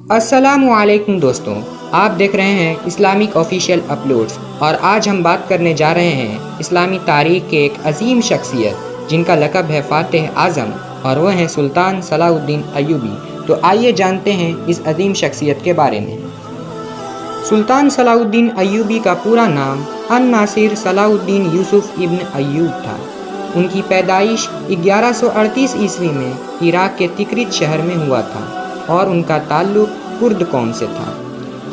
السلام علیکم دوستوں، آپ دیکھ رہے ہیں اسلامک آفیشیل اپلوڈز اور آج ہم بات کرنے جا رہے ہیں اسلامی تاریخ کے ایک عظیم شخصیت جن کا لقب ہے فاتح اعظم اور وہ ہیں سلطان صلاح الدین ایوبی۔ تو آئیے جانتے ہیں اس عظیم شخصیت کے بارے میں۔ سلطان صلاح الدین ایوبی کا پورا نام الناصر صلاح الدین یوسف ابن ایوب تھا۔ ان کی پیدائش 1138 عیسوی میں عراق کے تکرت شہر میں ہوا تھا اور ان کا تعلق کرد قوم سے تھا۔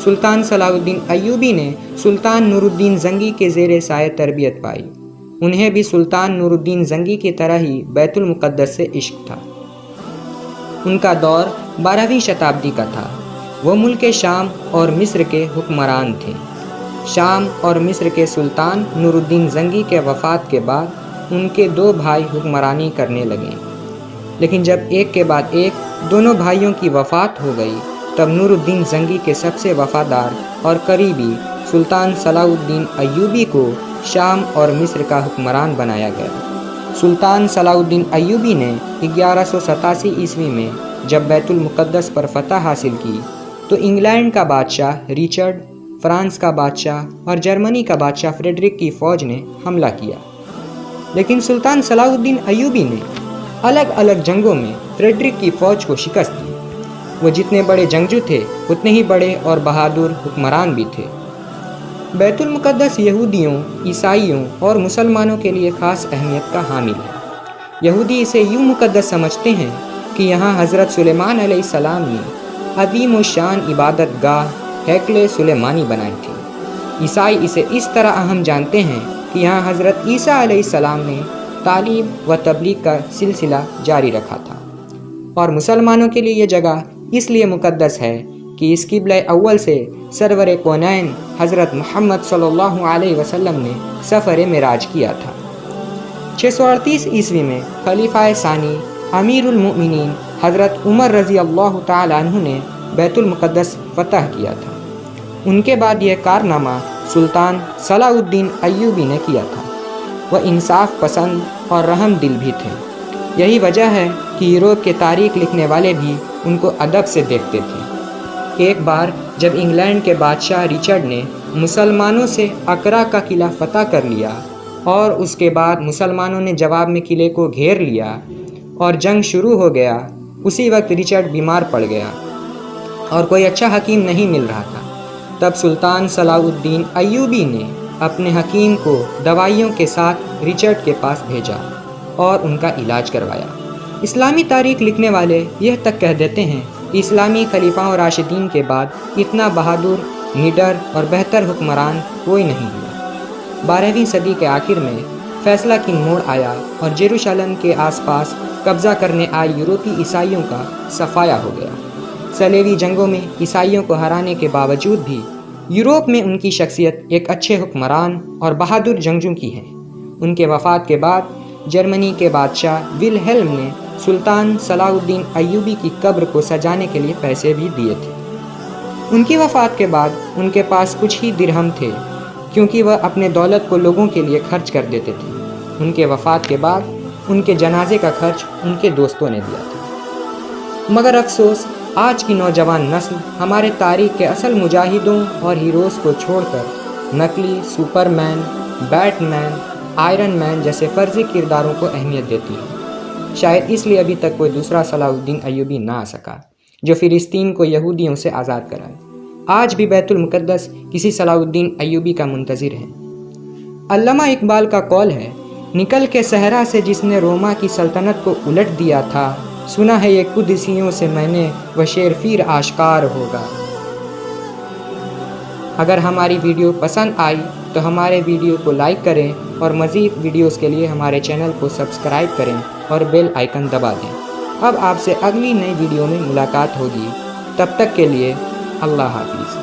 سلطان صلاح الدین ایوبی نے سلطان نور الدین زنگی کے زیر سایہ تربیت پائی۔ انہیں بھی سلطان نور الدین زنگی کی طرح ہی بیت المقدس سے عشق تھا۔ ان کا دور 12ویں شتابدی کا تھا۔ وہ ملک شام اور مصر کے حکمران تھے۔ شام اور مصر کے سلطان نور الدین زنگی کے وفات کے بعد ان کے 2 بھائی حکمرانی کرنے لگے، لیکن جب ایک کے بعد ایک دونوں بھائیوں کی وفات ہو گئی تب نور الدین زنگی کے سب سے وفادار اور قریبی سلطان صلاح الدین ایوبی کو شام اور مصر کا حکمران بنایا گیا۔ سلطان صلاح الدین ایوبی نے 1187 عیسوی میں جب بیت المقدس پر فتح حاصل کی تو انگلینڈ کا بادشاہ ریچرڈ، فرانس کا بادشاہ اور جرمنی کا بادشاہ فریڈرک کی فوج نے حملہ کیا، لیکن سلطان صلاح الدین ایوبی نے الگ الگ جنگوں میں فریڈرک کی فوج کو شکست دی۔ وہ جتنے بڑے جنگجو تھے اتنے ہی بڑے اور بہادر حکمران بھی تھے۔ بیت المقدس یہودیوں، عیسائیوں اور مسلمانوں کے لیے خاص اہمیت کا حامل ہے۔ یہودی اسے یوں مقدس سمجھتے ہیں کہ یہاں حضرت سلیمان علیہ السلام نے عظیم و شان عبادت گاہ ہیکل سلیمانی بنائی تھی۔ عیسائی اسے اس طرح اہم جانتے ہیں کہ یہاں حضرت عیسیٰ علیہ السلام نے تعلیم و تبلیغ کا سلسلہ جاری رکھا تھا، اور مسلمانوں کے لیے یہ جگہ اس لیے مقدس ہے کہ اس قبلہ اول سے سرور کونین حضرت محمد صلی اللہ علیہ وسلم نے سفر معراج کیا تھا۔ 638 عیسوی میں خلیفہ ثانی امیر المؤمنین حضرت عمر رضی اللہ تعالی عنہ نے بیت المقدس فتح کیا تھا۔ ان کے بعد یہ کارنامہ سلطان صلاح الدین ایوبی نے کیا تھا۔ وہ انصاف پسند اور رحم دل بھی تھے۔ یہی وجہ ہے کہ یورپ کے تاریخ لکھنے والے بھی ان کو ادب سے دیکھتے تھے۔ ایک بار جب انگلینڈ کے بادشاہ ریچرڈ نے مسلمانوں سے اقرا کا قلعہ فتح کر لیا اور اس کے بعد مسلمانوں نے جواب میں قلعے کو گھیر لیا اور جنگ شروع ہو گیا، اسی وقت ریچرڈ بیمار پڑ گیا اور کوئی اچھا حکیم نہیں مل رہا تھا۔ تب سلطان صلاح الدین ایوبی نے اپنے حکیم کو دوائیوں کے ساتھ ریچرڈ کے پاس بھیجا اور ان کا علاج کروایا۔ اسلامی تاریخ لکھنے والے یہ تک کہہ دیتے ہیں کہ اسلامی خلیفہ و راشدین کے بعد اتنا بہادر، نڈر اور بہتر حکمران کوئی نہیں ہوا۔ 12ویں صدی کے آخر میں فیصلہ کن موڑ آیا اور یروشلم کے آس پاس قبضہ کرنے آئے یورپی عیسائیوں کا صفایا ہو گیا۔ صلیبی جنگوں میں عیسائیوں کو ہرانے کے باوجود بھی یورپ میں ان کی شخصیت ایک اچھے حکمران اور بہادر جنگجو کی ہے۔ ان کے وفات کے بعد جرمنی کے بادشاہ ولہیلم نے سلطان صلاح الدین ایوبی کی قبر کو سجانے کے لیے پیسے بھی دیے تھے۔ ان کی وفات کے بعد ان کے پاس کچھ ہی درہم تھے، کیونکہ وہ اپنے دولت کو لوگوں کے لیے خرچ کر دیتے تھے۔ ان کے وفات کے بعد ان کے جنازے کا خرچ ان کے دوستوں نے دیا تھا۔ مگر افسوس، آج کی نوجوان نسل ہمارے تاریخ کے اصل مجاہدوں اور ہیروز کو چھوڑ کر نقلی سپر مین، بیٹ مین، آئرن مین جیسے فرضی کرداروں کو اہمیت دیتی ہے۔ شاید اس لیے ابھی تک کوئی دوسرا صلاح الدین ایوبی نہ آ سکا جو فلسطین کو یہودیوں سے آزاد کرائے۔ آج بھی بیت المقدس کسی صلاح الدین ایوبی کا منتظر ہے۔ علامہ اقبال کا قول ہے، نکل کے صحرا سے جس نے روما کی سلطنت کو الٹ دیا تھا، سنا ہے یہ قدسیوں سے میں نے وہ شعر پھر آشکار ہوگا۔ اگر ہماری ویڈیو پسند آئی تو ہمارے ویڈیو کو لائک کریں اور مزید ویڈیوز کے لیے ہمارے چینل کو سبسکرائب کریں اور بیل آئیکن دبا دیں۔ اب آپ سے اگلی نئی ویڈیو میں ملاقات ہوگی، تب تک کے لیے اللہ حافظ۔